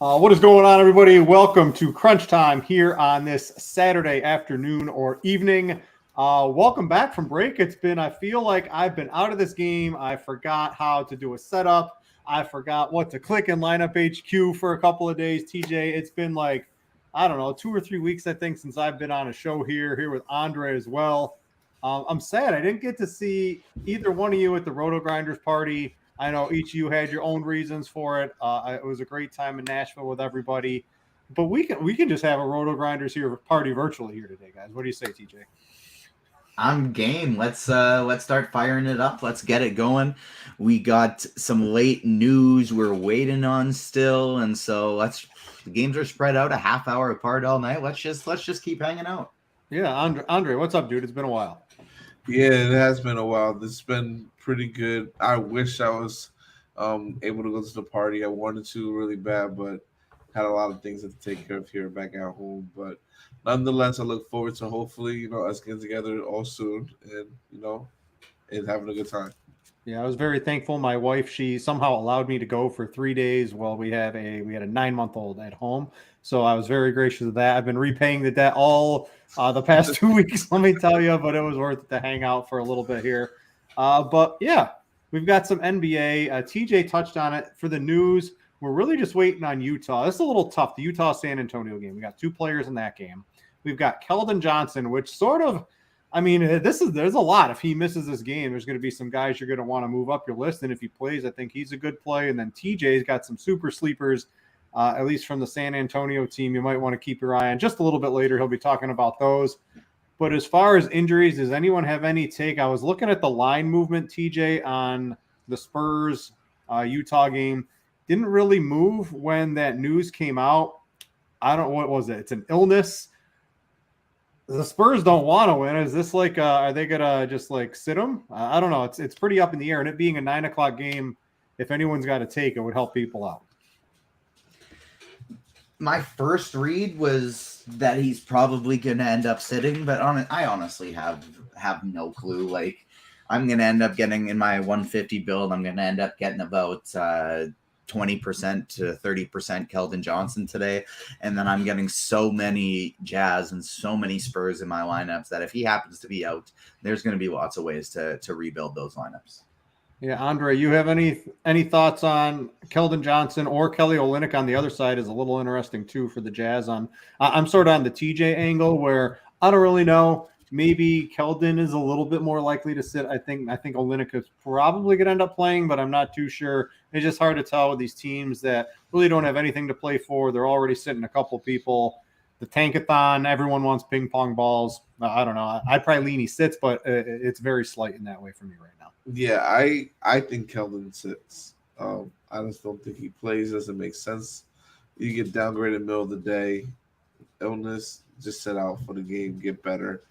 What is going on, everybody? Welcome to Crunch Time here on this Saturday afternoon or evening. Welcome back from break. I feel like I've been out of this game. I forgot how to do a setup. I forgot what to click in Lineup HQ for a couple of days. TJ, it's been like, I don't know, 2 or 3 weeks, I think, since I've been on a show here with Andre as well. I'm sad I didn't get to see either one of you at the RotoGrinders party. I know each of you had your own reasons for it. It was a great time in Nashville with everybody, but we can just have a RotoGrinders here party virtually here today, guys. What do you say, TJ? I'm game. Let's start firing it up. Let's get it going. We got some late news we're waiting on still, and so the games are spread out a half hour apart all night. Let's just keep hanging out. Yeah, Andre, what's up, dude? It's been a while. Yeah, it has been a while. This has been pretty good. I wish I was able to go to the party. I wanted to really bad, but had a lot of things to take care of here back at home. But nonetheless, I look forward to hopefully, us getting together all soon and having a good time. Yeah, I was very thankful. My wife, she somehow allowed me to go for 3 days while we had a 9-month-old at home. So I was very gracious of that. I've been repaying the debt all the past 2 weeks, let me tell you, but it was worth it to hang out for a little bit here. But yeah, we've got some NBA. TJ touched on it for the news. We're really just waiting on Utah. This is a little tough, the Utah-San Antonio game. We got 2 players in that game. We've got Keldon Johnson, which sort of, there's a lot. If he misses this game, there's going to be some guys you're going to want to move up your list. And if he plays, I think he's a good play. And then TJ's got some super sleepers, at least from the San Antonio team. You might want to keep your eye on just a little bit later. He'll be talking about those. But as far as injuries, does anyone have any take? I was looking at the line movement, TJ, on the Spurs Utah game. Didn't really move when that news came out. I don't know, what was it? It's an illness. The Spurs don't want to win. Is this like, are they going to just like sit them? I don't know. It's pretty up in the air. And it being a 9 o'clock game, if anyone's got to take, it would help people out. My first read was that he's probably going to end up sitting, but I honestly have no clue. Like, I'm going to end up getting in my 150 build, I'm going to end up getting about 20% to 30% Keldon Johnson today. And then I'm getting so many Jazz and so many Spurs in my lineups that if he happens to be out, there's going to be lots of ways to rebuild those lineups. Yeah, Andre, you have any thoughts on Keldon Johnson or Kelly Olynyk on the other side is a little interesting too for the Jazz. I'm sort of on the TJ angle where I don't really know. Maybe Keldon is a little bit more likely to sit. I think Olynyk is probably going to end up playing, but I'm not too sure. It's just hard to tell with these teams that really don't have anything to play for. They're already sitting a couple people. The tankathon, everyone wants ping pong balls. I don't know. I'd probably lean he sits, but it's very slight in that way for me right now. Yeah, I think Keldon sits. I just don't think he plays. Doesn't make sense. You get downgraded middle of the day, illness, just sit out for the game, get better.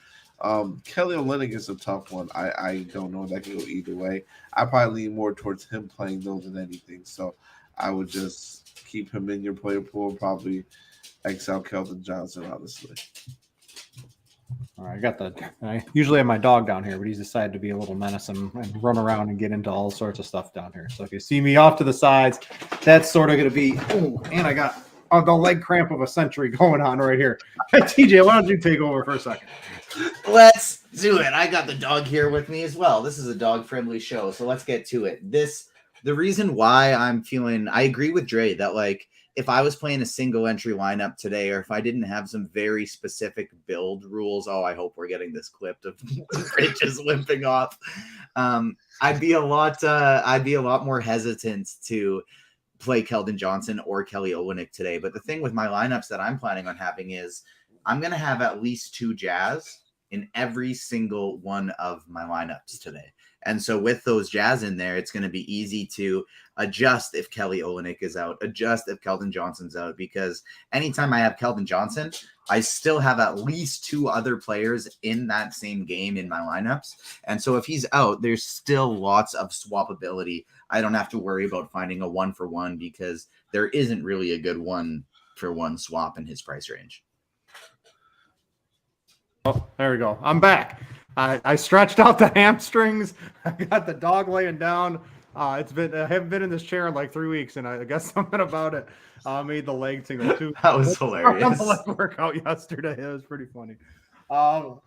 Kelly Olynyk is a tough one. I don't know. That can go either way. I probably lean more towards him playing those than anything. So I would just keep him in your player pool. Probably X out Keldon Johnson, honestly. All right, I usually have my dog down here, but he's decided to be a little menacing and run around and get into all sorts of stuff down here. So if you see me off to the sides, that's sort of going to be. Oh, and I got the leg cramp of a century going on right here. TJ, why don't you take over for a second? Let's do it. I got the dog here with me as well. This is a dog-friendly show, so let's get to it. The reason why I agree with Dre that like if I was playing a single entry lineup today, or if I didn't have some very specific build rules, I hope we're getting this clipped of Rich limping off. I'd be a lot more hesitant to play Keldon Johnson or Kelly Olynyk today. But the thing with my lineups that I'm planning on having is I'm going to have at least 2 Jazz in every single one of my lineups today. And so with those Jazz in there, it's going to be easy to adjust if Kelly Olynyk is out, adjust if Keldon Johnson's out, because anytime I have Keldon Johnson, I still have at least 2 other players in that same game in my lineups. And so if he's out, there's still lots of swappability. I don't have to worry about finding a 1-for-1 because there isn't really a good 1-for-1 swap in his price range. Oh, there we go. I'm back. I stretched out the hamstrings. I got the dog laying down. I haven't been in this chair in like 3 weeks, and I guess something about it made the leg tingle too. That was On hilarious. the leg workout yesterday, it was pretty funny. All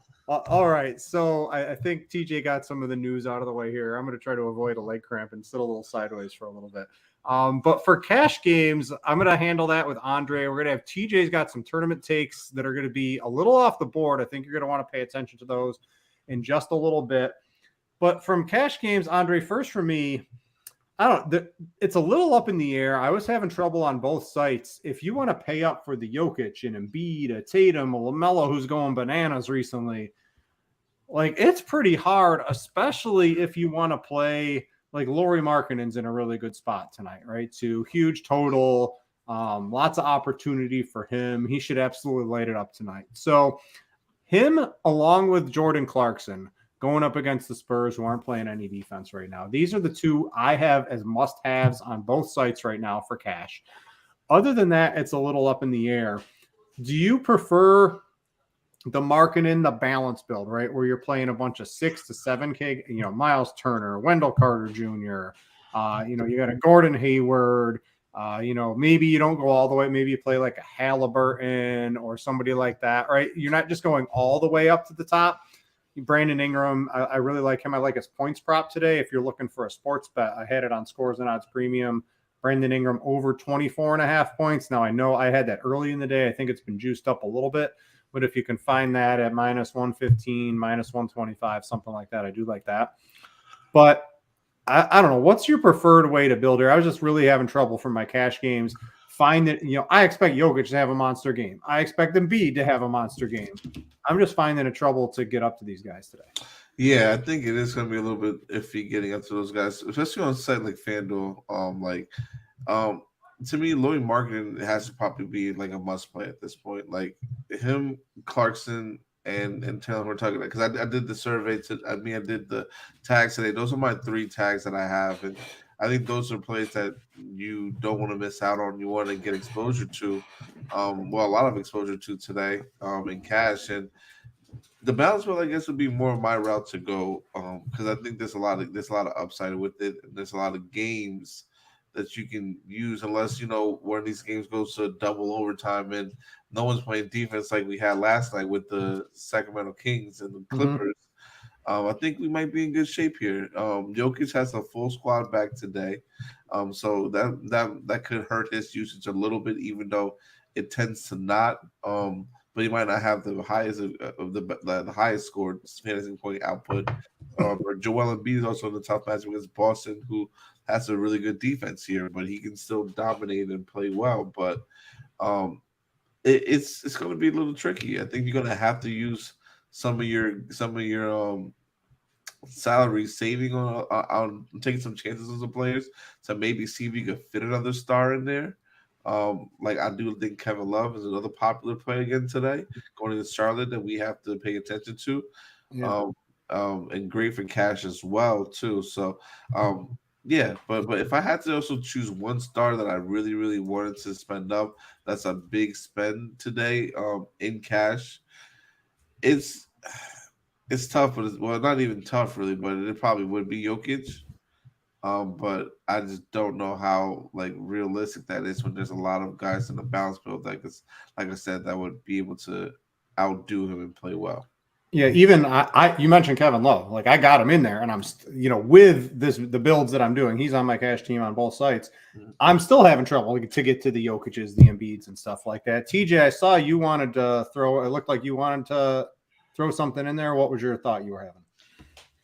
right, so I think TJ got some of the news out of the way here. I'm going to try to avoid a leg cramp and sit a little sideways for a little bit. But for cash games, I'm going to handle that with Andre. We're going to have TJ's got some tournament takes that are going to be a little off the board. I think you're going to want to pay attention to those in just a little bit. But from cash games, Andre, first for me, it's a little up in the air. I was having trouble on both sites. If you want to pay up for the Jokic and Embiid, a Tatum, a LaMelo who's going bananas recently, like it's pretty hard, especially if you want to play like Lauri Markkanen's in a really good spot tonight, right? To huge total, lots of opportunity for him. He should absolutely light it up tonight. So him along with Jordan Clarkson going up against the Spurs who aren't playing any defense right now. These are the two I have as must-haves on both sites right now for cash. Other than that, it's a little up in the air. Do you prefer the Markkanen, the balance build, right, where you're playing a bunch of 6 to 7K, Miles Turner, Wendell Carter Jr., you got a Gordon Hayward, maybe you don't go all the way. Maybe you play like a Halliburton or somebody like that, right? You're not just going all the way up to the top. Brandon Ingram, I really like him. I like his points prop today. If you're looking for a sports bet, I had it on Scores and Odds Premium. Brandon Ingram over 24.5 points. Now, I know I had that early in the day. I think it's been juiced up a little bit. But if you can find that at minus 115, minus 125, something like that, I do like that. But I don't know. What's your preferred way to build here? I was just really having trouble for my cash games. Find that, I expect Jokic to have a monster game. I expect Embiid to have a monster game. I'm just finding it trouble to get up to these guys today. Yeah, I think it is going to be a little bit iffy getting up to those guys, especially on a site like Fanduel. To me, Lauri Markkanen has to probably be like a must play at this point. Like him, Clarkson, and Taylor we're talking about, because I did the survey I did the tags today. Those are my 3 tags that I have, and I think those are plays that you don't want to miss out on. You want to get exposure to, a lot of exposure to today in cash. And the balance build, I guess, would be more of my route to go because I think there's a lot of upside with it. And there's a lot of games that you can use unless one of these games goes to double overtime and no one's playing defense like we had last night with the Sacramento Kings and the Clippers. I think we might be in good shape here. Jokic has a full squad back today, so that could hurt his usage a little bit, even though it tends to not. But he might not have the highest of the highest scored fantasy point output. Or Joel Embiid is also in the tough match against Boston, who has a really good defense here, but he can still dominate and play well. But it's going to be a little tricky. I think you're going to have to use some of your salary saving on taking some chances on some players to maybe see if you could fit another star in there. Like I do think Kevin Love is another popular play again today, going to Charlotte that we have to pay attention to. Yeah. And great for cash as well too. So yeah, but if I had to also choose one star that I really, really wanted to spend up, that's a big spend today in cash. It's tough, but not even tough really, but it probably would be Jokic. But I just don't know how realistic that is when there's a lot of guys in the balance build like I said, that would be able to outdo him and play well. Yeah, even you mentioned Kevin Love. Like I got him in there, and I'm with the builds that I'm doing. He's on my cash team on both sites. I'm still having trouble to get to the Jokic's, the Embiids, and stuff like that. TJ, I saw you wanted to throw. It looked like you wanted to throw something in there. What was your thought you were having?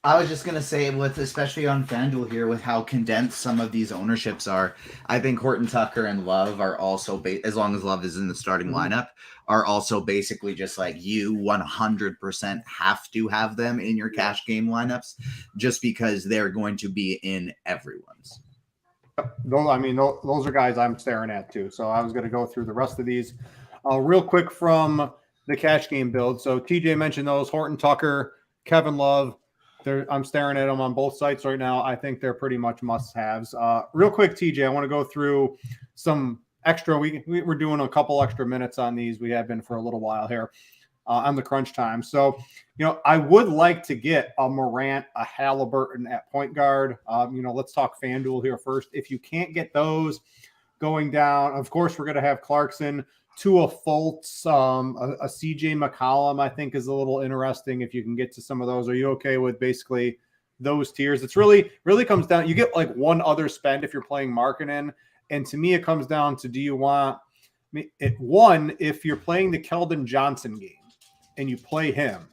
I was just going to say, especially on FanDuel here, with how condensed some of these ownerships are, I think Horton Tucker and Love are also, as long as Love is in the starting lineup, are also basically just like you 100% have to have them in your cash game lineups just because they're going to be in everyone's. Those are guys I'm staring at too. So I was going to go through the rest of these real quick from the cash game build. So TJ mentioned those: Horton Tucker, Kevin Love. I'm staring at them on both sites right now. I think they're pretty much must-haves. Real quick, TJ, I want to go through some extra. We're doing a couple extra minutes on these. We have been for a little while here. on the crunch time. So, I would like to get a Morant, a Halliburton at point guard. Let's talk FanDuel here first. If you can't get those going down, of course, we're going to have Clarkson to a Fultz, a CJ McCollum, I think is a little interesting if you can get to some of those. Are you okay with basically those tiers? It's really comes down. You get like one other spend if you're playing Markkanen. And to me, it comes down to, do you want if you're playing the Keldon Johnson game and you play him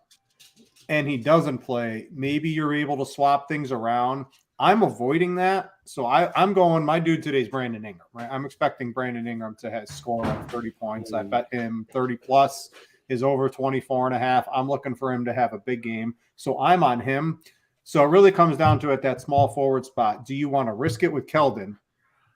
and he doesn't play, maybe you're able to swap things around. I'm avoiding that. So I'm going, my dude today is Brandon Ingram, right? I'm expecting Brandon Ingram to score like 30 points. I bet him 30 plus is over 24.5. I'm looking for him to have a big game. So I'm on him. So it really comes down to at that small forward spot. Do you want to risk it with Keldon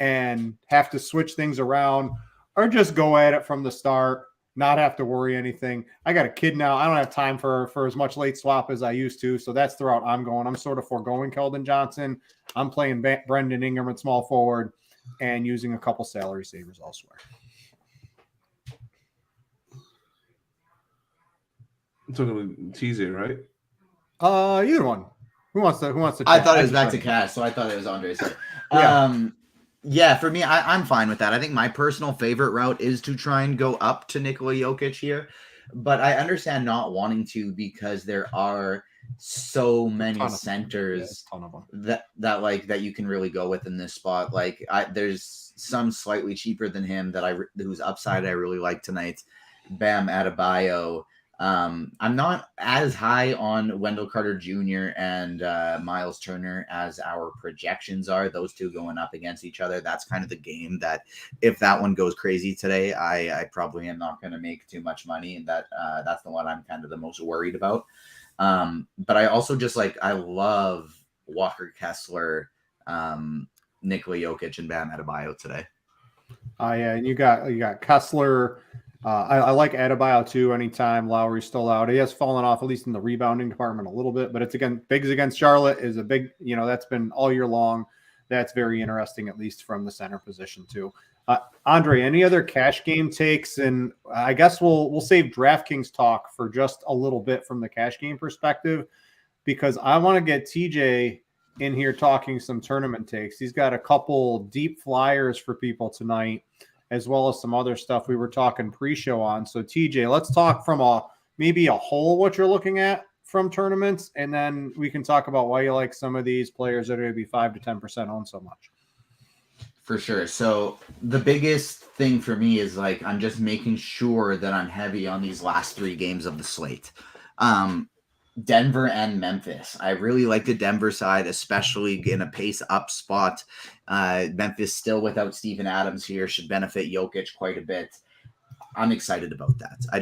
and have to switch things around, or just go at it from the start, not have to worry anything? I got a kid now. I don't have time for as much late swap as I used to. So that's the route I'm going. I'm sort of foregoing Keldon Johnson. I'm playing Brendan Ingram at small forward and using a couple salary savers elsewhere. I'm talking to TJ, right? Either one. Who wants to I thought it was back to Cash, so I thought it was Andre's. Yeah. Yeah, for me, I'm fine with that. I think my personal favorite route is to try and go up to Nikola Jokic here, but I understand not wanting to because there are so many centers that you can really go with in this spot. Like there's some slightly cheaper than him whose upside I really like tonight. Bam Adebayo. I'm not as high on Wendell Carter Jr. and Miles Turner as our projections are. Those two going up against each other. That's kind of the game that if that one goes crazy today, I probably am not going to make too much money. And that's the one I'm kind of the most worried about. But I also I love Walker Kessler, Nikola Jokic, and Bam Adebayo today. Yeah, and you got Kessler. I like Adebayo too. Anytime Lowry's still out, he has fallen off at least in the rebounding department a little bit. But it's Bigs against Charlotte is a big. That's been all year long. That's very interesting, at least from the center position too. Andre, any other cash game takes? And I guess we'll save DraftKings talk for just a little bit from the cash game perspective, because I want to get TJ in here talking some tournament takes. He's got a couple deep flyers for people tonight, as well as some other stuff we were talking pre-show on. So TJ, let's talk from maybe a whole what you're looking at from tournaments, and then we can talk about why you like some of these players that are going to be 5 to 10% owned so much. For sure. So the biggest thing for me is I'm just making sure that I'm heavy on these last 3 games of the slate. Denver and Memphis. I really like the Denver side, especially in a pace up spot. Memphis still without Steven Adams here should benefit Jokic quite a bit. I'm excited about that. I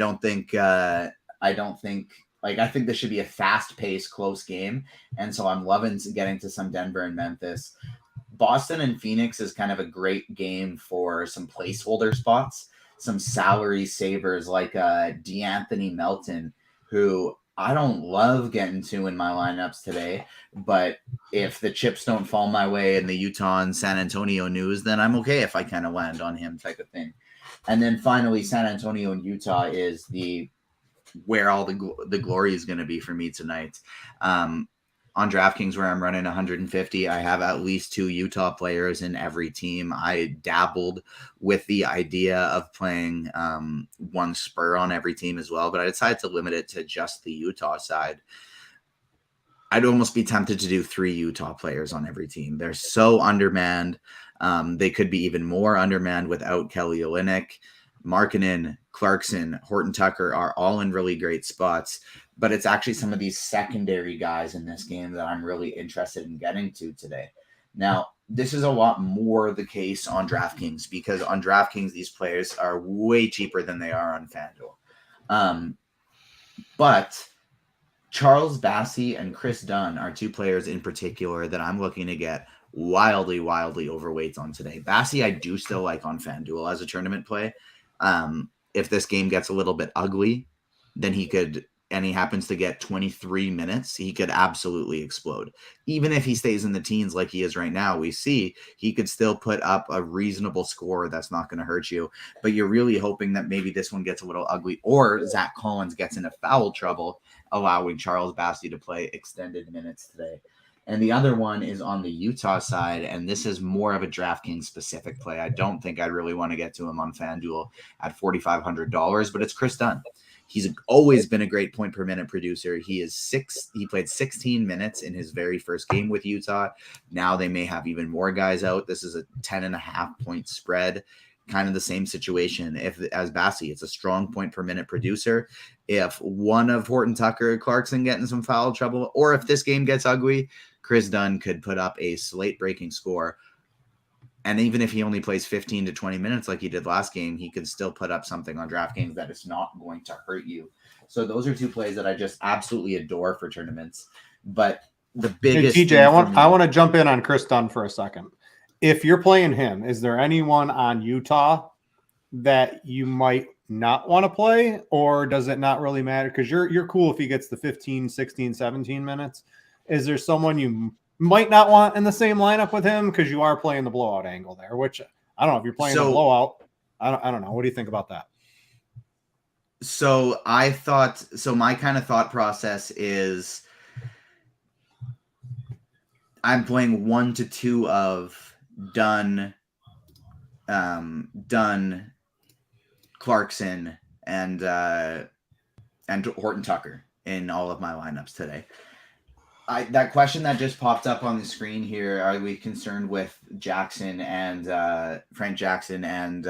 think this should be a fast-paced, close game, and so I'm loving getting to some Denver and Memphis. Boston and Phoenix is kind of a great game for some placeholder spots, some salary savers like DeAnthony Melton, who I don't love getting to in my lineups today, but if the chips don't fall my way in the Utah and San Antonio news, then I'm okay if I kind of land on him type of thing. And then finally, San Antonio and Utah is where all the glory is going to be for me tonight. On DraftKings, where I'm running 150, I have at least 2 Utah players in every team. I dabbled with the idea of playing 1 Spur on every team as well, but I decided to limit it to just the Utah side. I'd almost be tempted to do 3 Utah players on every team. They're so undermanned. They could be even more undermanned without Kelly Olynyk. Markkanen, Clarkson, Horton Tucker are all in really great spots, but it's actually some of these secondary guys in this game that I'm really interested in getting to today. Now, this is a lot more the case on DraftKings, because on DraftKings, these players are way cheaper than they are on FanDuel. But Charles Bassey and Chris Dunn are 2 players in particular that I'm looking to get wildly overweight on today. Bassey, I do still like on FanDuel as a tournament play. If this game gets a little bit ugly, then he could and he happens to get 23 minutes, he could absolutely explode. Even if he stays in the teens like he is right now, we see he could still put up a reasonable score that's not going to hurt you. But you're really hoping that maybe this one gets a little ugly, or Zach Collins gets into foul trouble, allowing Charles Bassey to play extended minutes today. And the other one is on the Utah side, and this is more of a DraftKings specific play. I don't think I'd really want to get to him on FanDuel at $4,500, but it's Chris Dunn. He's always been a great point per minute producer. He played 16 minutes in his very first game with Utah. Now they may have even more guys out. This is a 10.5 point spread, kind of the same situation as Bassey. It's a strong point per minute producer. If one of Horton Tucker or Clarkson get in some foul trouble, or if this game gets ugly, Chris Dunn could put up a slate breaking score. And even if he only plays 15 to 20 minutes like he did last game, he could still put up something on DraftKings that is not going to hurt you. So those are two plays that I just absolutely adore for tournaments. But the biggest hey, TJ, I want to jump in on Chris Dunn for a second. If you're playing him, is there anyone on Utah that you might not want to play, or does it not really matter? Because you're cool if he gets the 15, 16, 17 minutes. Is there someone you might not want in the same lineup with him because you are playing the blowout angle there, which I don't know if you're playing the blowout. I don't know. What do you think about that? So my kind of thought process is I'm playing 1 to 2 of Dunn, Clarkson, and Horton Tucker in all of my lineups today. That question that just popped up on the screen here, are we concerned with Jackson and Frank Jackson and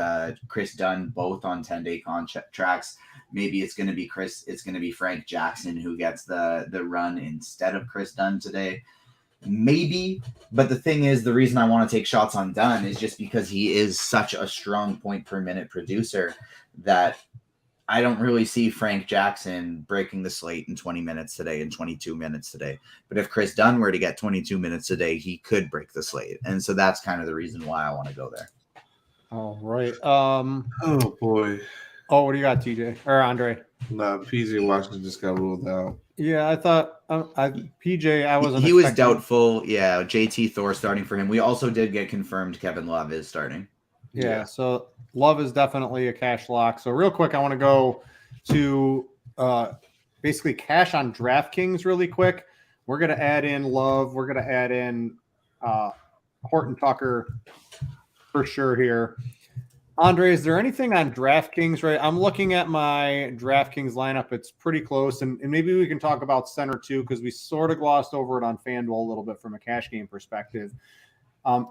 Chris Dunn both on 10-day contracts? Maybe it's going to be Frank Jackson who gets the run instead of Chris Dunn today. Maybe, but the thing is, the reason I want to take shots on Dunn is just because he is such a strong point per minute producer that I don't really see Frank Jackson breaking the slate in 20 minutes today and 22 minutes today. But if Chris Dunn were to get 22 minutes today, he could break the slate. And so that's kind of the reason why I want to go there. All right. Oh, boy. Oh, what do you got, TJ? Or Andre? Nah, PJ Washington just got ruled out. Yeah, I thought PJ, I wasn't. He was doubtful. Yeah, JT Thor starting for him. We also did get confirmed Kevin Love is starting. Yeah, so Love is definitely a cash lock. So real quick, I want to go to basically cash on DraftKings really quick. We're going to add in Love. We're going to add in Horton Tucker for sure here. Andre, is there anything on DraftKings, right? I'm looking at my DraftKings lineup. It's pretty close. And maybe we can talk about center too, because we sort of glossed over it on FanDuel a little bit from a cash game perspective.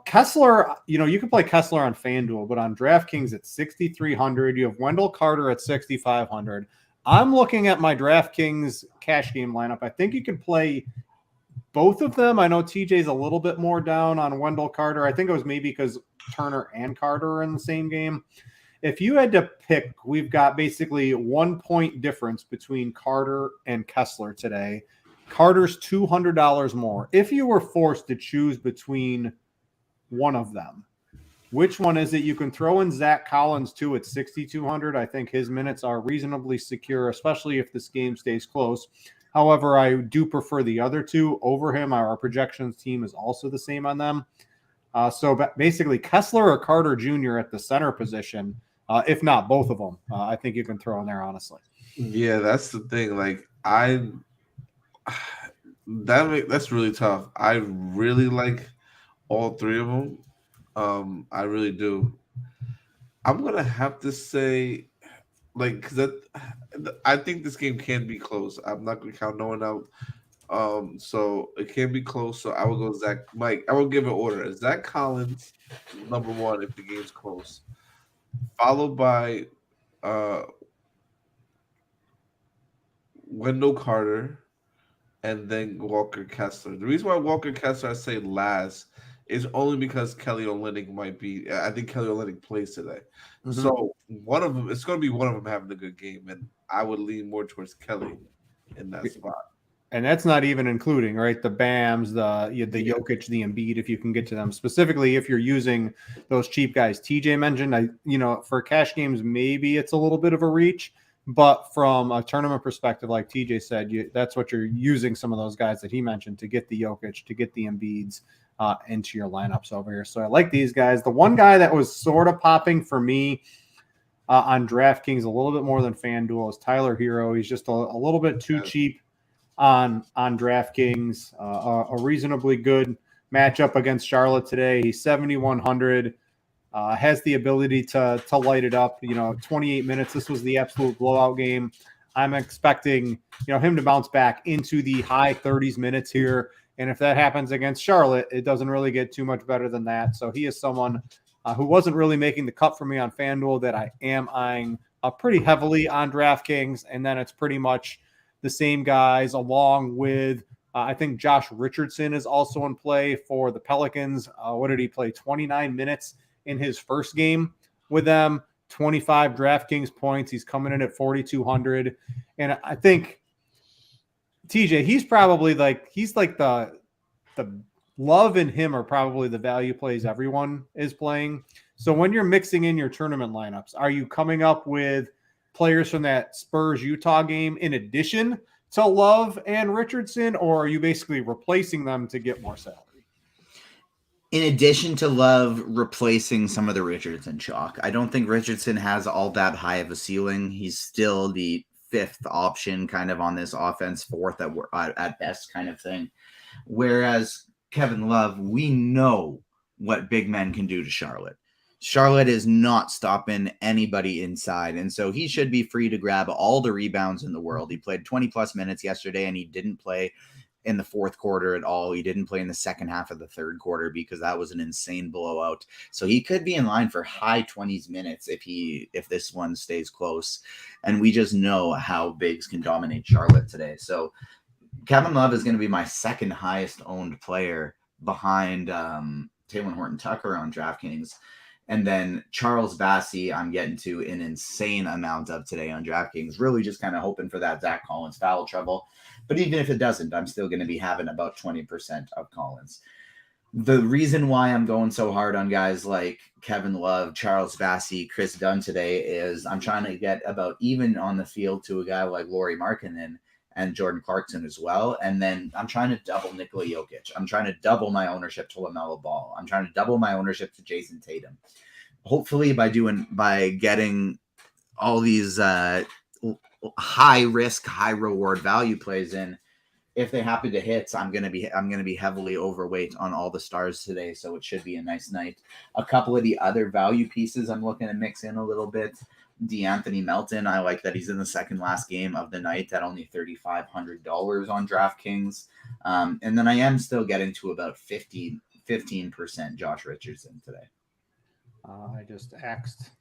Kessler, you can play Kessler on FanDuel, but on DraftKings at 6,300. You have Wendell Carter at 6,500. I'm looking at my DraftKings cash game lineup. I think you can play both of them. I know TJ's a little bit more down on Wendell Carter. I think it was maybe because Turner and Carter are in the same game. If you had to pick, we've got basically 1 point difference between Carter and Kessler today. Carter's $200 more. If you were forced to choose between one of them, which one is it? You can throw in Zach Collins too at 6,200. I think his minutes are reasonably secure, especially if this game stays close. However, I do prefer the other two over him. Our projections team is also the same on them. So basically, Kessler or Carter Jr. at the center position, if not both of them, I think you can throw in there, honestly. Yeah, that's the thing. Like, that's really tough. I really like all three of them. I really do. I'm gonna have to say, like, because I think this game can be close. I'm not gonna count no one out. So it can be close. So I will go Mike. I will give an order. Zach Collins, number one, if the game's close, followed by Wendell Carter, and then Walker Kessler. The reason why Walker Kessler I say last is only because Kelly Olynyk might be. I think Kelly Olynyk plays today, so one of them. It's going to be one of them having a good game, and I would lean more towards Kelly in that spot. And that's not even including, right, the Bams, the Jokic, the Embiid, if you can get to them. Specifically, if you're using those cheap guys TJ mentioned, for cash games, maybe it's a little bit of a reach. But from a tournament perspective, like TJ said, that's what you're using some of those guys that he mentioned to get the Jokic, to get the Embiids into your lineups over here. So I like these guys. The one guy that was sort of popping for me on DraftKings a little bit more than FanDuel is Tyler Hero. He's just a little bit too cheap on DraftKings. A reasonably good matchup against Charlotte today. He's 7,100. Has the ability to light it up. 28 minutes. This was the absolute blowout game. I'm expecting him to bounce back into the high 30s minutes here. And if that happens against Charlotte, it doesn't really get too much better than that. So he is someone who wasn't really making the cut for me on FanDuel that I am eyeing pretty heavily on DraftKings. And then it's pretty much the same guys along with I think Josh Richardson is also in play for the Pelicans. What did he play? 29 minutes in his first game with them, 25 DraftKings points. He's coming in at 4,200. And I think TJ, he's like the Love and him are probably the value plays everyone is playing. So when you're mixing in your tournament lineups, are you coming up with players from that Spurs Utah game in addition to Love and Richardson, or are you basically replacing them to get more salary? In addition to Love replacing some of the Richardson chalk, I don't think Richardson has all that high of a ceiling. He's still the fifth option kind of on this offense, fourth at best kind of thing. Whereas Kevin Love, we know what big men can do to Charlotte. Charlotte is not stopping anybody inside, and so he should be free to grab all the rebounds in the world. He played 20-plus minutes yesterday, and he didn't play in the fourth quarter at all. He didn't play in the second half of the third quarter because that was an insane blowout. So he could be in line for high 20s minutes if this one stays close. And we just know how bigs can dominate Charlotte today. So Kevin Love is going to be my second highest owned player behind Talen Horton-Tucker on DraftKings. And then Charles Bassey, I'm getting to an insane amount of today on DraftKings, really just kind of hoping for that Zach Collins foul trouble. But even if it doesn't, I'm still going to be having about 20% of Collins. The reason why I'm going so hard on guys like Kevin Love, Charles Bassey, Chris Dunn today is I'm trying to get about even on the field to a guy like Lauri Markkanen and Jordan Clarkson as well. And then I'm trying to double Nikola Jokic. I'm trying to double my ownership to LaMelo Ball. I'm trying to double my ownership to Jason Tatum. Hopefully by getting all these high risk, high reward value plays in, if they happen to hit, I'm gonna be heavily overweight on all the stars today, so it should be a nice night. A couple of the other value pieces I'm looking to mix in a little bit. DeAnthony Melton, I like that he's in the second last game of the night at only $3,500 on DraftKings. And then I am still getting to about 15% Josh Richardson today. I just axed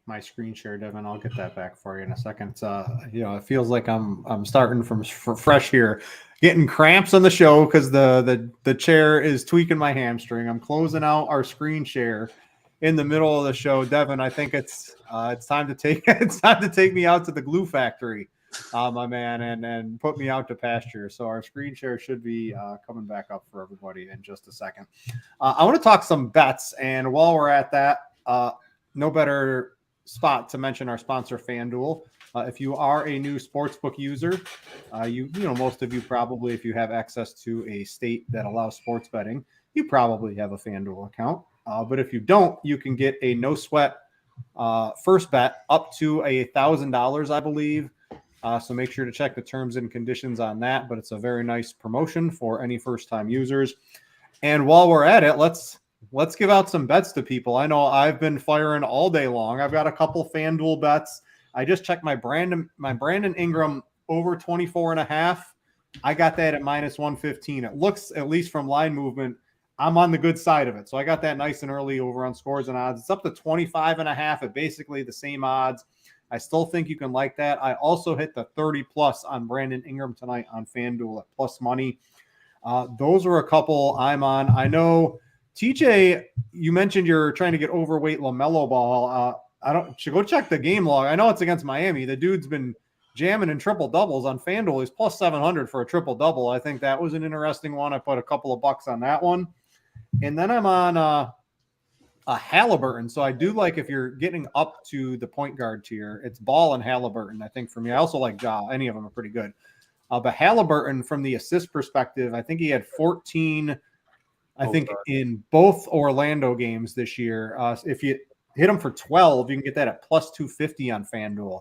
my screen share, Devin. I'll get that back for you in a second. It feels like I'm starting from fresh here, getting cramps on the show because the chair is tweaking my hamstring. I'm closing out our screen share in the middle of the show. Devin, I think it's time to take me out to the glue factory, my man, and put me out to pasture. So our screen share should be coming back up for everybody in just a second. I want to talk some bets, and while we're at that, no better spot to mention our sponsor, Fanduel. If you are a new sportsbook user, most of you probably, if you have access to a state that allows sports betting, you probably have a Fanduel account. But if you don't, you can get a no sweat first bet up to $1,000, I believe. So make sure to check the terms and conditions on that. But it's a very nice promotion for any first time users. And while we're at it, let's give out some bets to people. I know I've been firing all day long. I've got a couple FanDuel bets. I just checked my Brandon Ingram over 24.5. I got that at -115. It looks, at least from line movement, I'm on the good side of it. So I got that nice and early over on Scores and Odds. It's up to 25.5 at basically the same odds. I still think you can like that. I also hit the 30+ on Brandon Ingram tonight on FanDuel at plus money. Those are a couple I'm on. I know, TJ, you mentioned you're trying to get overweight LaMelo Ball. Should go check the game log. I know it's against Miami. The dude's been jamming in triple doubles on FanDuel. He's plus 700 for a triple double. I think that was an interesting one. I put a couple of bucks on that one. And then I'm on Halliburton. So I do like if you're getting up to the point guard tier, it's Ball and Halliburton. I think for me, I also like Ja. Any of them are pretty good. But Halliburton, from the assist perspective, I think he had 14. I think in both Orlando games this year. If you hit him for 12, you can get that at plus 250 on FanDuel.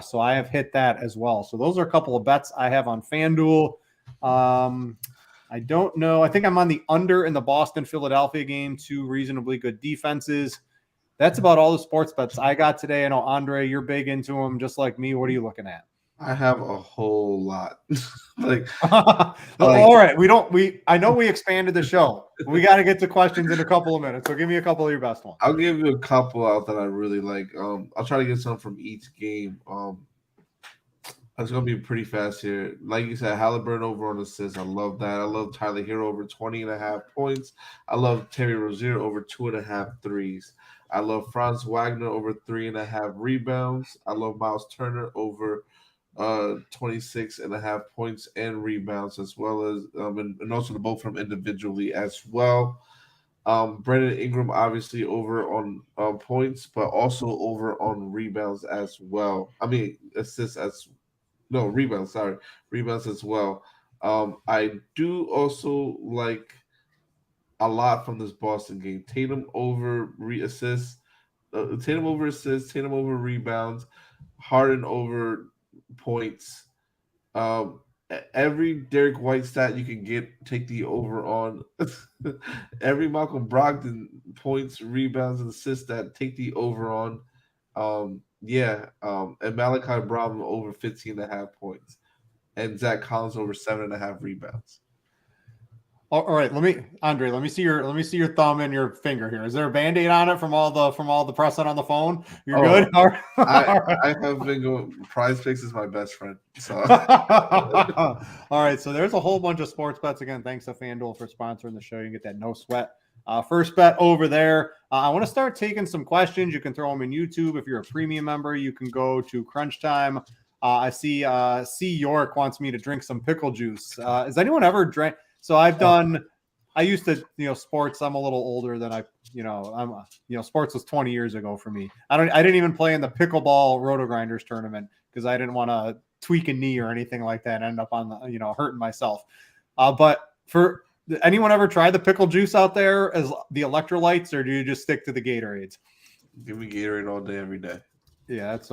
So I have hit that as well. So those are a couple of bets I have on FanDuel. I don't know. I think I'm on the under in the Boston-Philadelphia game. 2 reasonably good defenses. That's about all the sports bets I got today. I know, Andre, you're big into them just like me. What are you looking at? I have a whole lot. All right. I know we expanded the show. We got to get to questions in a couple of minutes. So give me a couple of your best ones. I'll give you a couple out that I really like. I'll try to get some from each game. It's going to be pretty fast here. Like you said, Halliburton over on assists. I love that. I love Tyler Hero over 20.5 points. I love Terry Rozier over 2.5 threes. I love Franz Wagner over 3.5 rebounds. I love Miles Turner over 26.5 points and rebounds, as well as and also the both from individually as well. Brandon Ingram obviously over on points, but also over on rebounds as well. I mean rebounds as well. I do also like a lot from this Boston game. Tatum over assists, Tatum over rebounds, Harden over points. Every Derek White stat you can take the over on. Every Malcolm Brogdon points, rebounds, and assists stat, take the over on. And Malachi Brown over 15.5 points, and Zach Collins over 7.5 rebounds. All right, let me see your thumb and your finger here. Is there a Band-Aid on it from all the pressing on the phone? You're good? All right. I have been going. Prize Picks is my best friend. So all right, so there's a whole bunch of sports bets again. Thanks to FanDuel for sponsoring the show. You can get that no sweat. First bet over there. I want to start taking some questions. You can throw them in YouTube. If you're a premium member, you can go to Crunch Time. I see C York wants me to drink some pickle juice. Has anyone ever drank? So I used to, sports. I'm a little older than sports was 20 years ago for me. I didn't even play in the pickleball RotoGrinders tournament because I didn't want to tweak a knee or anything like that and end up on the, hurting myself. But for anyone ever try the pickle juice out there as the electrolytes, or do you just stick to the Gatorades? Give me Gatorade all day, every day. Yeah, that's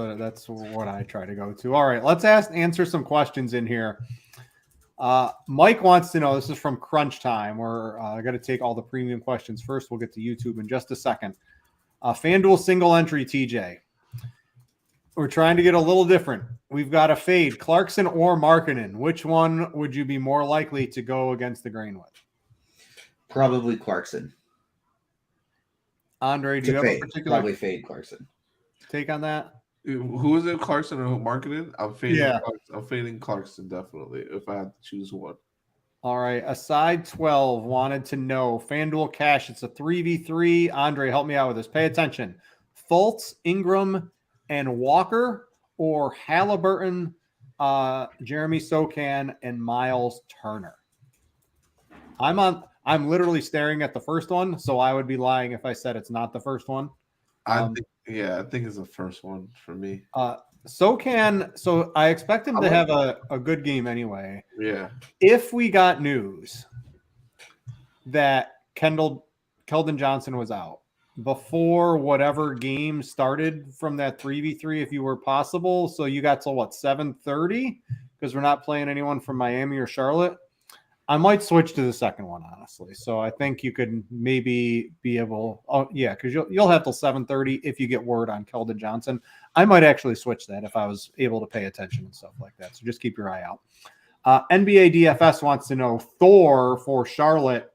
what I try to go to. All right, let's answer some questions in here. Mike wants to know, this is from Crunch Time. I got to take all the premium questions first. We'll get to YouTube in just a second. FanDuel single entry TJ. We're trying to get a little different. We've got a fade, Clarkson or Markkanen. Which one would you be more likely to go against the grain with? Probably Clarkson. Andre, do you have a particular probably fade Clarkson take on that? Who is it, Clarkson or Markkanen? I'm fading. Yeah. I'm fading Clarkson definitely if I have to choose one. All right. Aside 12 wanted to know FanDuel Cash. It's a 3v3. Andre, help me out with this. Pay attention. Fultz, Ingram, and Walker, or Halliburton, Jeremy Sokan, and Miles Turner. I'm literally staring at the first one, so I would be lying if I said it's not the first one. I think it's the first one for me. So I expect him to have a good game anyway. Yeah. If we got news that Keldon Johnson was out before whatever game started from that 3v3, if you were possible, so you got to 7:30 because we're not playing anyone from Miami or Charlotte. I might switch to the second one, honestly. So I think you could maybe be able. Oh yeah, because you'll have till 7:30 if you get word on Keldon Johnson. I might actually switch that if I was able to pay attention and stuff like that. So just keep your eye out. NBA DFS wants to know Thor for Charlotte.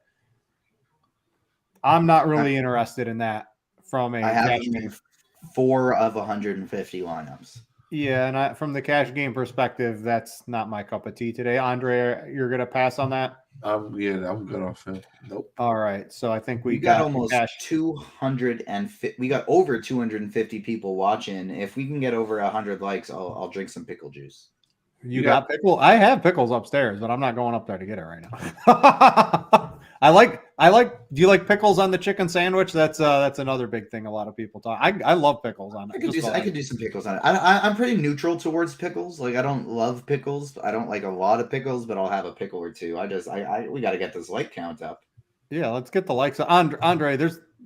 I'm not really interested in that from a cash game. 4 of 150 lineups. Yeah, and from the cash game perspective, that's not my cup of tea today. Andre, you're going to pass on that? I'm good off him. Nope. All right, so I think we got almost 250. We got over 250 people watching. If we can get over 100 likes, I'll drink some pickle juice. You got pickle? I have pickles upstairs, but I'm not going up there to get it right now. I like Do you like pickles on the chicken sandwich? That's another big thing a lot of people talk. I love pickles on it. I could do some pickles on it. I'm pretty neutral towards pickles. Like I don't love pickles. I don't like a lot of pickles, but I'll have a pickle or two. We got to get this like count up. Yeah, let's get the likes. Andre,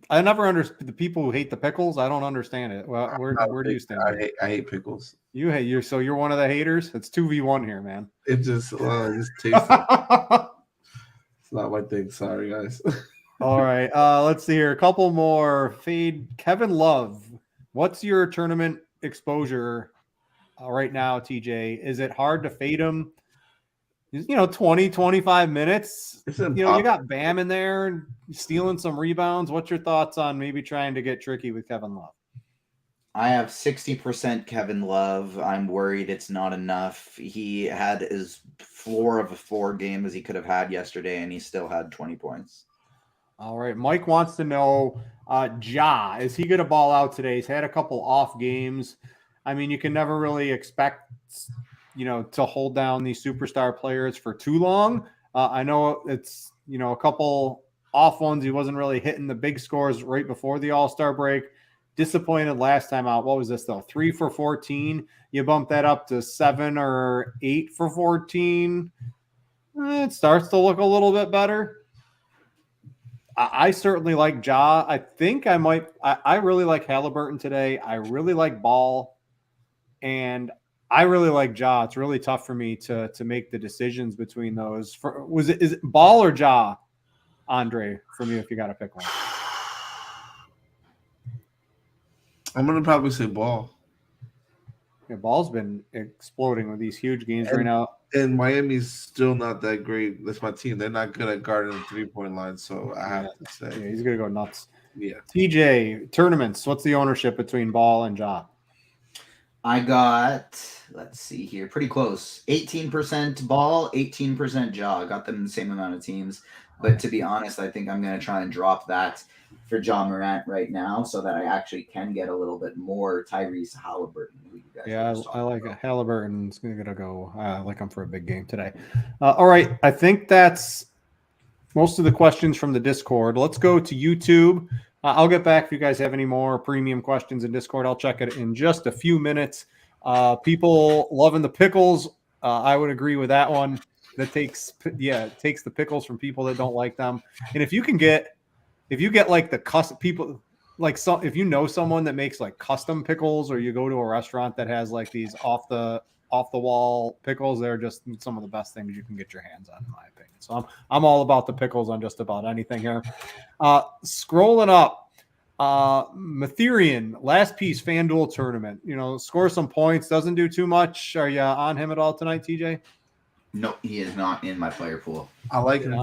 I never understand the people who hate the pickles. I don't understand it. Well, where do you stand? I hate pickles. You're one of the haters. It's 2v1 here, man. It just tastes. It's not my thing. Sorry, guys. All right. Let's see here. A couple more. Fade Kevin Love. What's your tournament exposure right now, TJ? Is it hard to fade him? 20, 25 minutes. You got Bam in there and stealing some rebounds. What's your thoughts on maybe trying to get tricky with Kevin Love? I have 60% Kevin Love. I'm worried it's not enough. He had as floor of a 4 game as he could have had yesterday, and he still had 20 points. All right. Mike wants to know, Ja, is he going to ball out today? He's had a couple off games. I mean, you can never really expect, to hold down these superstar players for too long. I know it's, a couple off ones. He wasn't really hitting the big scores right before the All-Star break. Disappointed last time out. What was this though? 3 for 14. You bump that up to 7 or 8 for 14. It starts to look a little bit better. I certainly like Ja. I think I might. I really like Halliburton today. I really like Ball, and I really like Ja. It's really tough for me to make the decisions between those. Is it Ball or Ja, Andre? For me, if you got to pick one. I'm going to probably say Ball. Yeah, Ball's been exploding with these huge games right now. And Miami's still not that great. That's my team. They're not good at guarding the three-point line, so I have to say. Yeah, he's going to go nuts. Yeah. TJ, tournaments, what's the ownership between Ball and Ja? I got, let's see here, pretty close. 18% Ball, 18% Ja. Got them in the same amount of teams. But to be honest, I think I'm going to try and drop that for John Morant right now so that I actually can get a little bit more Tyrese Halliburton. Yeah, I like it. Halliburton's going to go. I like him for a big game today. All right. I think that's most of the questions from the Discord. Let's go to YouTube. I'll get back if you guys have any more premium questions in Discord. I'll check it in just a few minutes. People loving the pickles. I would agree with that one. That takes the pickles from people that don't like them. And if you get like the custom people, like if you know someone that makes like custom pickles, or you go to a restaurant that has like these off the wall pickles, they're just some of the best things you can get your hands on, in my opinion. So I'm all about the pickles on just about anything here. Scrolling up, Matherian, last piece, FanDuel tournament. Score some points, doesn't do too much. Are you on him at all tonight, TJ? No, he is not in my player pool. I like him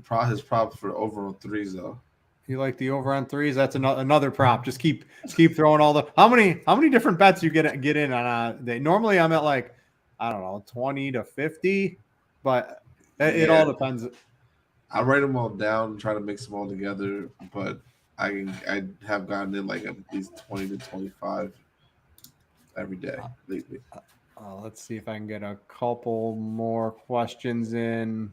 for his prop for over on threes, though. You like the over on threes? That's another prop. Just keep throwing all the. How many different bets you get in on a day? Normally, I'm at like, I don't know, 20 to 50, but it all depends. I write them all down and try to mix them all together, but I have gotten in like at least 20 to 25 every day lately. Let's see if I can get a couple more questions in.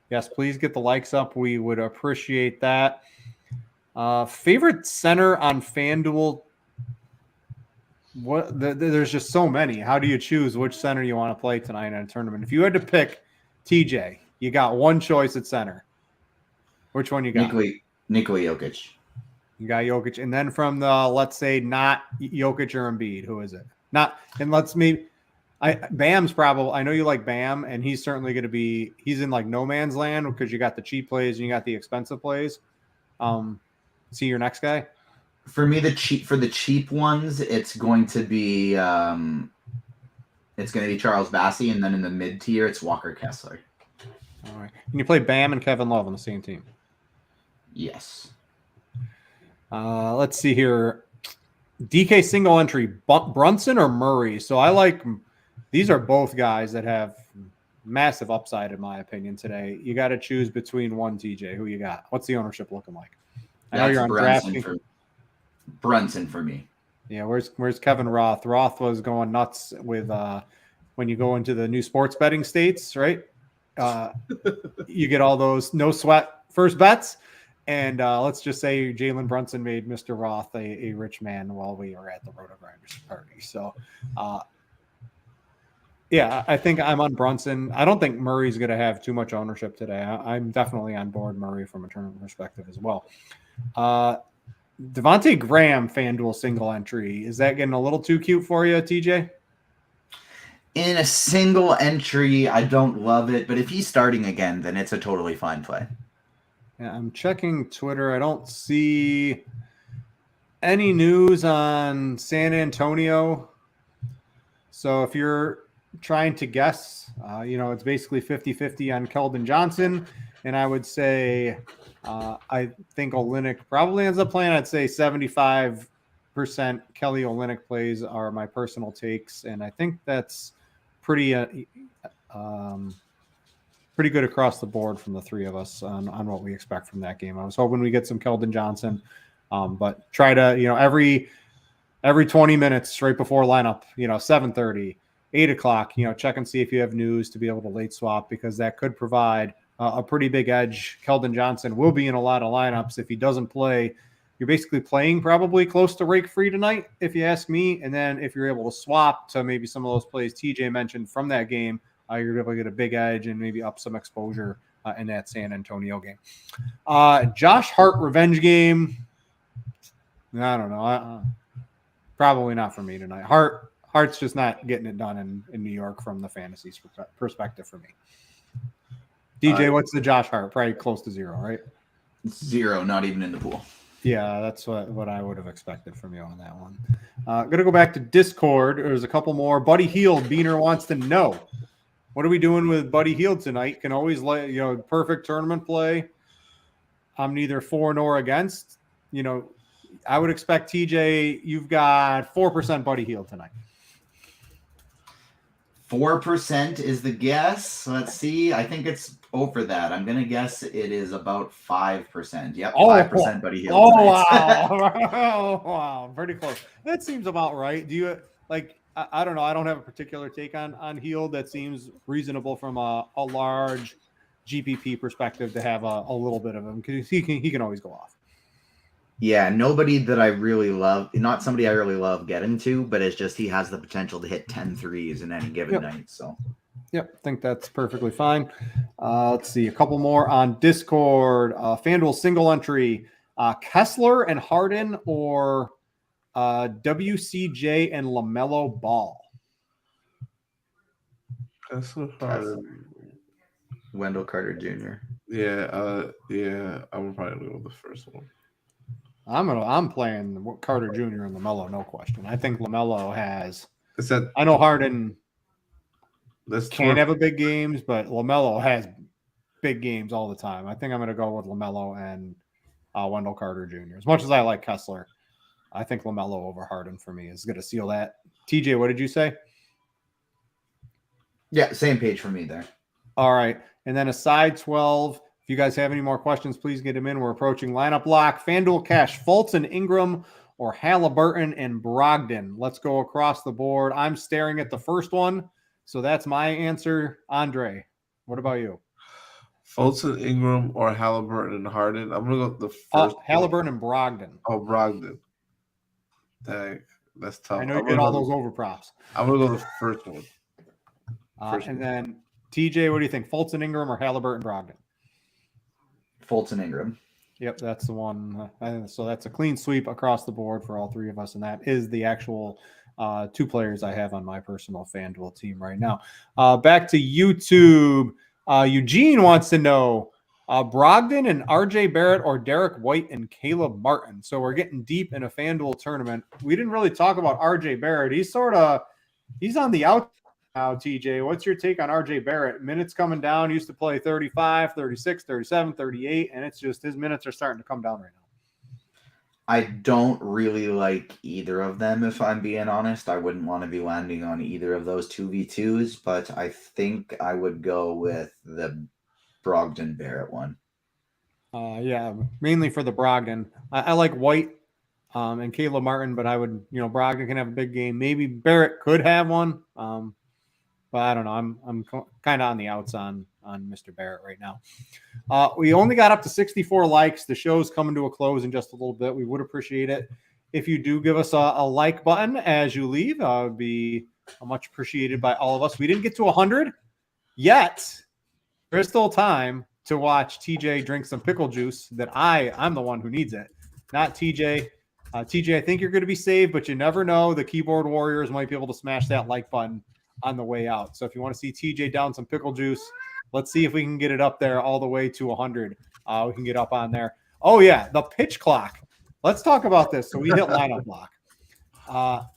Yes, please get the likes up. We would appreciate that. Favorite center on FanDuel? There's just so many. How do you choose which center you want to play tonight in a tournament? If you had to pick TJ, you got one choice at center. Which one you got? Nikola Jokic. You got Jokic. And then from the, let's say, not Jokic or Embiid, who is it? Bam's probably, I know you like Bam, and he's certainly going to be, he's in like no man's land because you got the cheap plays and you got the expensive plays. See your next guy? For me, the cheap ones, it's going to be Charles Bassey, and then in the mid tier, it's Walker Kessler. All right. Can you play Bam and Kevin Love on the same team? Yes. Let's see here. DK single entry, Brunson or Murray? So I like, these are both guys that have massive upside, in my opinion, today. You got to choose between one, TJ. Who you got? What's the ownership looking like? I know you're on DraftKings. Brunson for me. Yeah, where's Kevin Roth? Roth was going nuts with when you go into the new sports betting states, right? You get all those no sweat first bets. And let's just say Jalen Brunson made Mr. Roth a rich man while we were at the RotoGrinders party. So, yeah, I think I'm on Brunson. I don't think Murray's going to have too much ownership today. I'm definitely on board Murray from a tournament perspective as well. Devontae Graham FanDuel single entry. Is that getting a little too cute for you, TJ? In a single entry, I don't love it, but if he's starting again, then it's a totally fine play. Yeah, I'm checking Twitter. I don't see any news on San Antonio. So if you're trying to guess, it's basically 50-50 on Keldon Johnson. And I would say I think Olynyk probably ends up playing. I'd say 75% Kelly Olynyk plays are my personal takes. And I think that's pretty good across the board from the three of us on what we expect from that game. I was hoping we get some Keldon Johnson, but try to, every 20 minutes right before lineup, 7:30, 8 o'clock, check and see if you have news to be able to late swap, because that could provide a pretty big edge. Keldon Johnson will be in a lot of lineups. If he doesn't play, you're basically playing probably close to rake free tonight, if you ask me. And then if you're able to swap to maybe some of those plays TJ mentioned from that game, you're able to get a big edge and maybe up some exposure in that San Antonio game. Josh Hart revenge game. I don't know. Probably not for me tonight. Hart's just not getting it done in New York from the fantasy perspective for me. DJ, what's the Josh Hart? Probably close to 0, right? 0, not even in the pool. Yeah, that's what I would have expected from you on that one. Going to go back to Discord. There's a couple more. Buddy Hield, Beaner wants to know, what are we doing with Buddy Hield tonight? Can always perfect tournament play. I'm neither for nor against. I would expect TJ, you've got 4% Buddy Hield tonight. 4% is the guess. Let's see. I think it's over that. I'm going to guess it is about 5%. Yep, 5% Buddy Hield. Oh, wow. Wow. Pretty close. That seems about right. Do you, I don't know. I don't have a particular take on Hield. That seems reasonable from a large GPP perspective to have a little bit of him, because he can always go off. Yeah, nobody that I really love, not somebody I really love getting to, but it's just he has the potential to hit 10 threes in any given night. So, yep, I think that's perfectly fine. Let's see, a couple more on Discord. FanDuel single entry, Kessler and Harden, or WCJ and LaMelo Ball? Kessler, Harden. Wendell Carter Jr. Yeah, I'm probably going with the first one. I'm playing Carter Jr. and LaMelo, no question. I think LaMelo has. I know Harden can't have a big games, but LaMelo has big games all the time. I think I'm going to go with LaMelo and Wendell Carter Jr. As much as I like Kessler, I think LaMelo over Harden for me is going to seal that. TJ, what did you say? Yeah, same page for me there. All right. And then a side 12. If you guys have any more questions, please get them in. We're approaching lineup lock. FanDuel cash, Fulton, Ingram, or Halliburton and Brogdon. Let's go across the board. I'm staring at the first one, so that's my answer. Andre, what about you? Fulton, Ingram, or Halliburton and Harden? I'm going to go with the first Halliburton and Brogdon. Oh, Brogdon. Dang, that's tough. I know you get all those over props. I'm going to go with the first one. And then, TJ, what do you think? Fulton, Ingram, or Halliburton, Brogdon? Fulton, Ingram. Yep, that's the one. So that's a clean sweep across the board for all three of us, and that is the actual 2 players I have on my personal FanDuel team right now. Back to YouTube. Eugene wants to know Brogdon and RJ Barrett or Derek White and Caleb Martin. So we're getting deep in a FanDuel tournament. We didn't really talk about RJ Barrett. He's on the out now, TJ. What's your take on RJ Barrett? Minutes coming down. Used to play 35, 36, 37, 38, and it's just his minutes are starting to come down right now. I don't really like either of them, if I'm being honest. I wouldn't want to be landing on either of those 2v2s, but I think I would go with the Brogdon Barrett one. Yeah, mainly for the Brogdon. I like White and Caleb Martin, but I would, Brogdon can have a big game. Maybe Barrett could have one, but I don't know. I'm kind of on the outs on on Mr. Barrett right now. We only got up to 64 likes. The show's coming to a close in just a little bit. We would appreciate it if you do give us a like button as you leave. It would be much appreciated by all of us. We didn't get to 100 yet. There's still time to watch TJ drink some pickle juice that I'm the one who needs it, not TJ. TJ, I think you're going to be saved, but you never know. The keyboard warriors might be able to smash that like button on the way out. So if you want to see TJ down some pickle juice, let's see if we can get it up there all the way to 100. We can get up on there. Oh, yeah, the pitch clock. Let's talk about this. So we hit lineup block.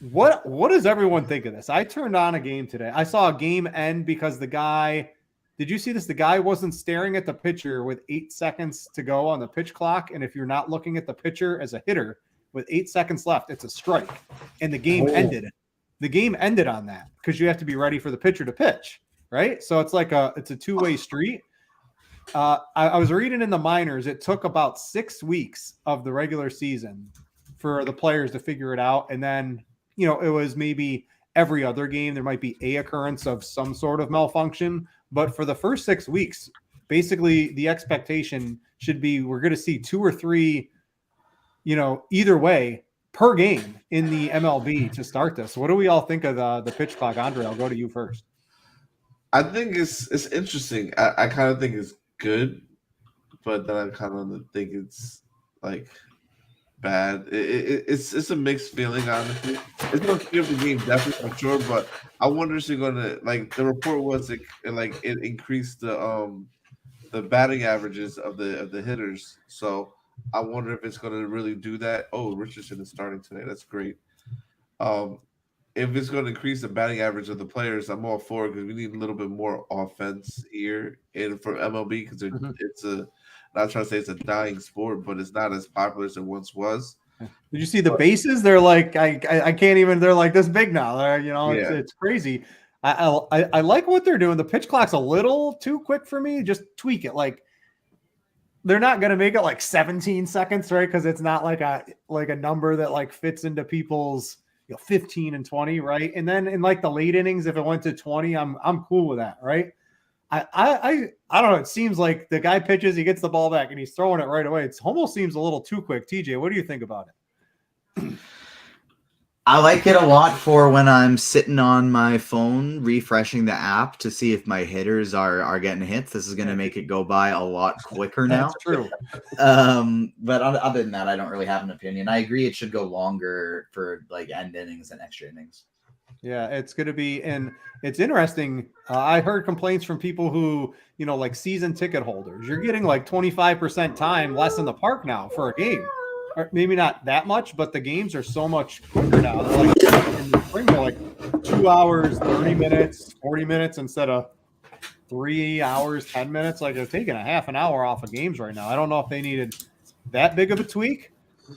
What does everyone think of this? I turned on a game today. I saw a game end because the guy – did you see this? The guy wasn't staring at the pitcher with 8 seconds to go on the pitch clock. And if you're not looking at the pitcher as a hitter with 8 seconds left, it's a strike. And the game ended. The game ended on that because you have to be ready for the pitcher to pitch, right? So it's like it's a two-way street. I was reading in the minors, it took about 6 weeks of the regular season for the players to figure it out. And then, it was maybe every other game there might be a occurrence of some sort of malfunction. But for the first 6 weeks, basically the expectation should be we're going to see 2 or 3, either way per game in the MLB to start this. What do we all think of the pitch clock? Andre, I'll go to you first. I think it's interesting. I kind of think it's good, but then I kind of think it's like bad. It's a mixed feeling, honestly. It's going to speed up the game, definitely, for sure, but I wonder if they're going to, like, the report was it increased the batting averages of the hitters. So I wonder if it's going to really do that. Oh, Richardson is starting today. That's great. If it's going to increase the batting average of the players, I'm all for it because we need a little bit more offense here and for MLB because it's not trying to say it's a dying sport, but it's not as popular as it once was. Did you see the bases? They're like I can't even. They're like this big now. It's crazy. I like what they're doing. The pitch clock's a little too quick for me. Just tweak it. Like they're not going to make it like 17 seconds, right? Because it's not like a number that like fits into people's 15 and 20, right? And then in like the late innings, if it went to 20, I'm cool with that, right? I don't know. It seems like the guy pitches, he gets the ball back, and he's throwing it right away. It almost seems a little too quick. TJ, what do you think about it? I like it a lot for when I'm sitting on my phone refreshing the app to see if my hitters are getting hits. This is going to make it go by a lot quicker now. That's true. But other than that, I don't really have an opinion. I agree it should go longer for like end innings and extra innings. Yeah, it's going to be, and it's interesting. I heard complaints from people who, like season ticket holders. You're getting like 25% time less in the park now for a game. Or maybe not that much, but the games are so much quicker now. They're like in the spring, they're like 2 hours, 30 minutes, 40 minutes instead of 3 hours, 10 minutes. Like they're taking a half an hour off of games right now. I don't know if they needed that big of a tweak.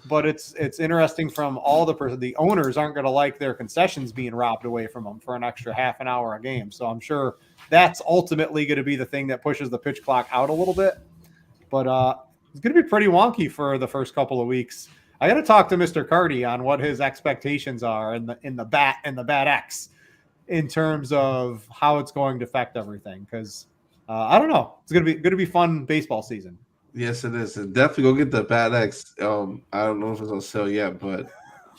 But it's interesting from all the owners aren't going to like their concessions being robbed away from them for an extra half an hour a game. So I'm sure that's ultimately going to be the thing that pushes the pitch clock out a little bit. But it's going to be pretty wonky for the first couple of weeks. I got to talk to Mr. Carty on what his expectations are in the bat and the bat X in terms of how it's going to affect everything. Because I don't know, it's going to be fun baseball season. Yes, it is. And definitely go get the Bad X. I don't know if it's on sale yet, but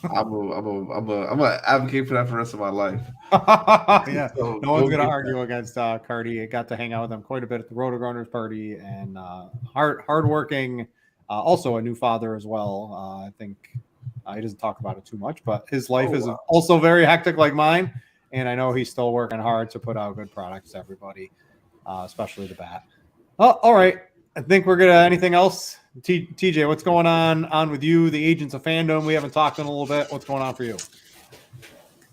I'm a advocate for that for the rest of my life. Yeah, so no one's gonna argue against Cardi. I got to hang out with him quite a bit at the RotoGrinders party, and hardworking, also a new father as well. I think he doesn't talk about it too much, but his life is also very hectic like mine, and I know he's still working hard to put out good products to everybody, especially the bat. Oh, all right. I think we're gonna. Anything else, TJ? What's going on with you, the agents of fandom? We haven't talked in a little bit. What's going on for you?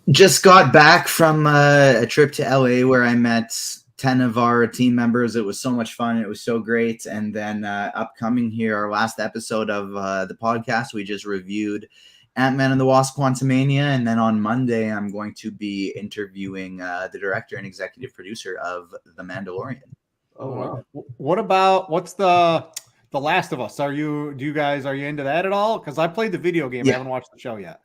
Just got back from a trip to LA where I met 10 of our team members. It was so much fun. It was so great. And then upcoming here, our last episode of the podcast, we just reviewed Ant-Man and the Wasp: Quantumania. And then on Monday, I'm going to be interviewing the director and executive producer of The Mandalorian. Oh, wow. What's the Last of Us? Are you into that at all? Because I played the video game. I haven't watched the show yet.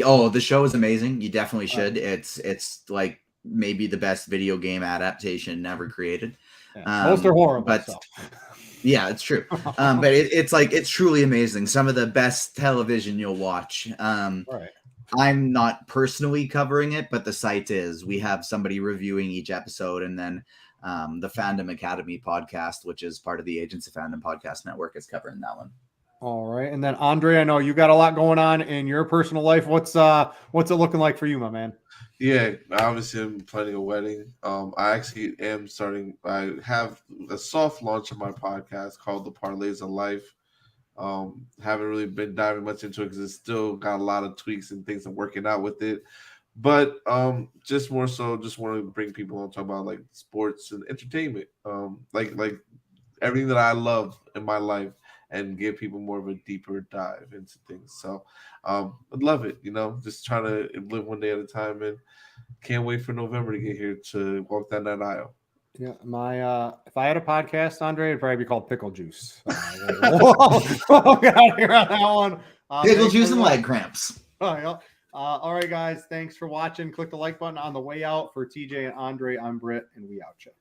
Oh, the show is amazing. You definitely should. It's like maybe the best video game adaptation ever created. Yeah. Most are horrible. But so. yeah, it's true. But it's truly amazing. Some of the best television you'll watch. Right. I'm not personally covering it, but the site is. We have somebody reviewing each episode, and then the Fandom Academy podcast, which is part of the Agents of Fandom podcast network, is covering that one. All right. And then Andre, I know you got a lot going on in your personal life. What's it looking like for you, my man? Yeah, obviously I'm planning a wedding. I actually am starting. I have a soft launch of my podcast called The Parlays of Life. Haven't really been diving much into it because it's still got a lot of tweaks and things I'm working out with it. But just more so, just want to bring people on, talk about like sports and entertainment, like everything that I love in my life, and give people more of a deeper dive into things. So I'd love it, just trying to live one day at a time, and can't wait for November to get here to walk down that aisle. Yeah, if I had a podcast, Andre, it'd probably be called Pickle Juice. We'll get out of here on that one. Pickle juice and leg cramps. All right, guys. Thanks for watching. Click the like button on the way out. For TJ and Andre, I'm Britt, and we out you.